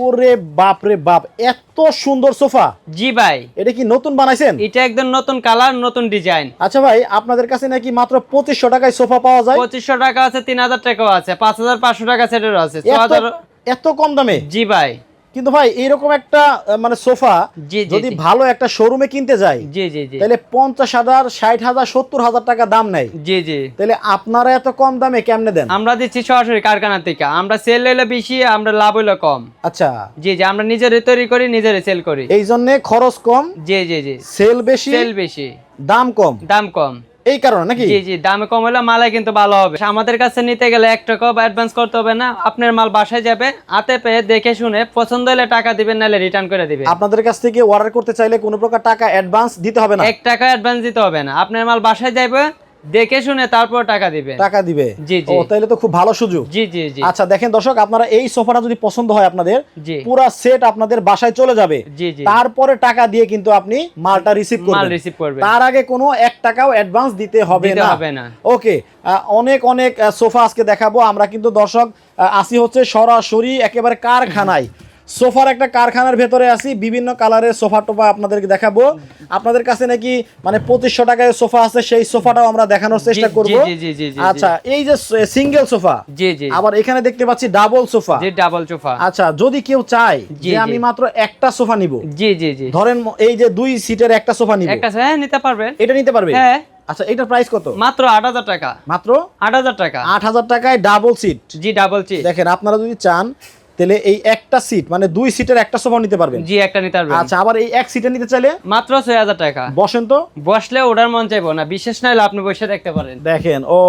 ওরে বাপ রে বাপ, এত সুন্দর সোফা। জি ভাই, এটা কি নতুন বানাইছেন? এটা একদম নতুন কালার, নতুন ডিজাইন। আচ্ছা ভাই, আপনাদের কাছে নাকি মাত্র 2500 টাকায় সোফা পাওয়া যায়? 2500 টাকা আছে, 3000 টাকাও আছে, 5500 টাকা সেটেরও আছে, এত 6000। এত কম দামে? জি ভাই। কিন্তু ভাই এরকম একটা মানে সোফা জি জি যদি জি। ভালো একটা শোরুমে কিনতে যাই, জি জি জি। তাহলে 50,000, 60,000, 70,000 টাকা দাম নেয়। জি জি। তাহলে আপনারা এত কম দামে কেমনে দেন? আমরা দিচ্ছি সরাসরি কারখানা থেকে, আমরা সেল হইলে বেশি, আমরা লাভ হইলে কম। আচ্ছা, জি জি, আমরা নিজেরাই তৈরি করি, নিজেরাই সেল করি। এই জন্য খরচ কম, জি জি জি। সেল বেশি, সেল বেশি, দাম কম, দাম কম। এই কারণে নাকি? জি জি, দাম কম হলে মালাই কিন্তু ভালো হবে। আমাদের কাছে নিতে গেলে 1 টাকাও অ্যাডভান্স করতে হবে না। আপনার মাল বাসায় যাবে, হাতে পেয়ে দেখে শুনে পছন্দ হলে টাকা দিবেন, নাহলে রিটার্ন করে দিবেন। আপনাদের কাছ থেকে অর্ডার করতে চাইলে কোনো প্রকার টাকা অ্যাডভান্স দিতে হবে না? 1 টাকা অ্যাডভান্স দিতে হবে না। আপনার মাল বাসায় যাবে, দেখে শুনে তারপর টাকা দিবেন। টাকা দিবে? জি জি। ও, তাহলে তো খুব ভালো সুযোগ। জি জি জি। আচ্ছা দেখেন দর্শক, আপনারা এই সোফাটা যদি পছন্দ হয় আপনাদের, জি। পুরো সেট আপনাদের বাসায় চলে যাবে। জি জি। তারপরে টাকা দিয়ে কিন্তু আপনি মালটা রিসিভ মাল করবেন। রিসিভ করবেন। তার আগে কোনো 1 টাকাও অ্যাডভান্স দিতে হবে দিতে না। হবে না। ওকে, অনেক অনেক সোফা আজকে দেখাবো আমরা, কিন্তু দর্শক আসি হচ্ছে সরাসরি একেবারে কারখানায়। সোফার একটা কারখানার ভেতরে আছি, বিভিন্ন কালারের সোফা টোফা আপনাদেরকে দেখাবো। আপনাদের কাছে নাকি মানে 2500 টাকায় সোফা আছে, সেই সোফাটাও আমরা দেখানোর চেষ্টা করব। জি জি জি জি। আচ্ছা, এই যে সিঙ্গেল সোফা, জি জি। আবার এখানে দেখতে পাচ্ছি ডাবল সোফা। জি, ডাবল সোফা। আচ্ছা, যদি কেউ চায় জি, যে জি। আমি মাত্র একটা সোফা নিব, জি জি জি। ধরেন এই যে 2 সিটের একটা সোফা নিব, একটা হ্যাঁ নিতে পারবেন। এটা নিতে পারবে? হ্যাঁ। আচ্ছা, এটার প্রাইস কত? মাত্র 8000 টাকা। মাত্র 8000 টাকা। 8000 টাকায় ডাবল সিট। জি, ডাবল সিট। দেখেন, আপনারা যদি চান তাহলে এই একটা সিট মানে 2 সিটের একটা সোফা নিতে পারবেন। জি, একটা নিতে পারবেন। আচ্ছা, আবার এই এক সিটে নিতে চাইলে মাত্র 6000 টাকা। বসেন তো, বসলে ওঠার মন চাইবো না, বিশেষ না হলে আপনি বসে দেখতে পারেন। দেখেন ও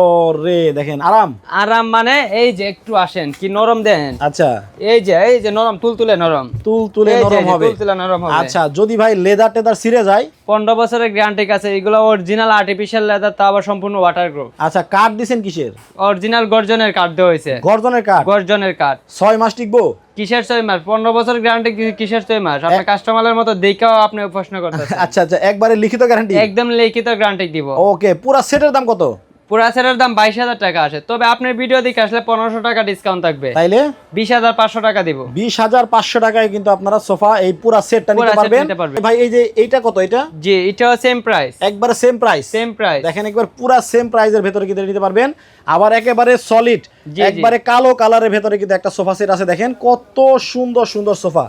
রে, দেখেন আরাম। আরাম মানে এই যে একটু আসেন, কি নরম দেন। আচ্ছা, এই যে নরম, তুলতুলে নরম। তুলতুলে এই যে, নরম হবে। তুলতুলে নরম হবে। আচ্ছা, যদি ভাই লেদার টেদার ছিঁড়ে যায়? 15 বছরের গ্যারান্টি আছে। এগুলো অরিজিনাল আর্টিফিশিয়াল লেদার, তা আবার সম্পূর্ণ ওয়াটারপ্রুফ। আচ্ছা, কাঠ দিছেন কিসের? অরিজিনাল গর্জনের কাঠ দেওয়া হয়েছে। গর্জনের কাঠ? গর্জনের কাঠ। 6 মাস টিকবো? কিসের 6 মাস? 15 বছর গ্যারান্টি, কিসের 6 মাস? আপনার কাস্টমারের মতো দেখাও আপনি প্রশ্ন করতেছেন। আচ্ছা আচ্ছা, একবারে লিখিত গ্যারান্টি? একদম লিখিত গ্যারান্টি দিব। ওকে, পুরো সেটের দাম কত? পুরা সেটের দাম 22000 টাকা আসে, তবে আপনার ভিডিও দেখে আসলে 1500 টাকা ডিসকাউন্ট থাকবে। তাইলে 20500 টাকা দিব। 20500 টাকায় কিন্তু আপনারা সোফা এই পুরো সেটটা পুরা নিতে set পারবেন। নিতে পারবেন। ভাই এই যে এইটা কত? এটা জি, এটাও সেম প্রাইস। একবারে সেম প্রাইস? Same price. দেখেন, একবার পুরো সেম প্রাইসের ভেতরে কিন্তু নিতে পারবেন। আবার একেবারে সলিড, জি, জি। একবারে কালো কালারের ভেতরে কিন্তু একটা সোফা সেট আছে। দেখেন কত সুন্দর সুন্দর সোফা।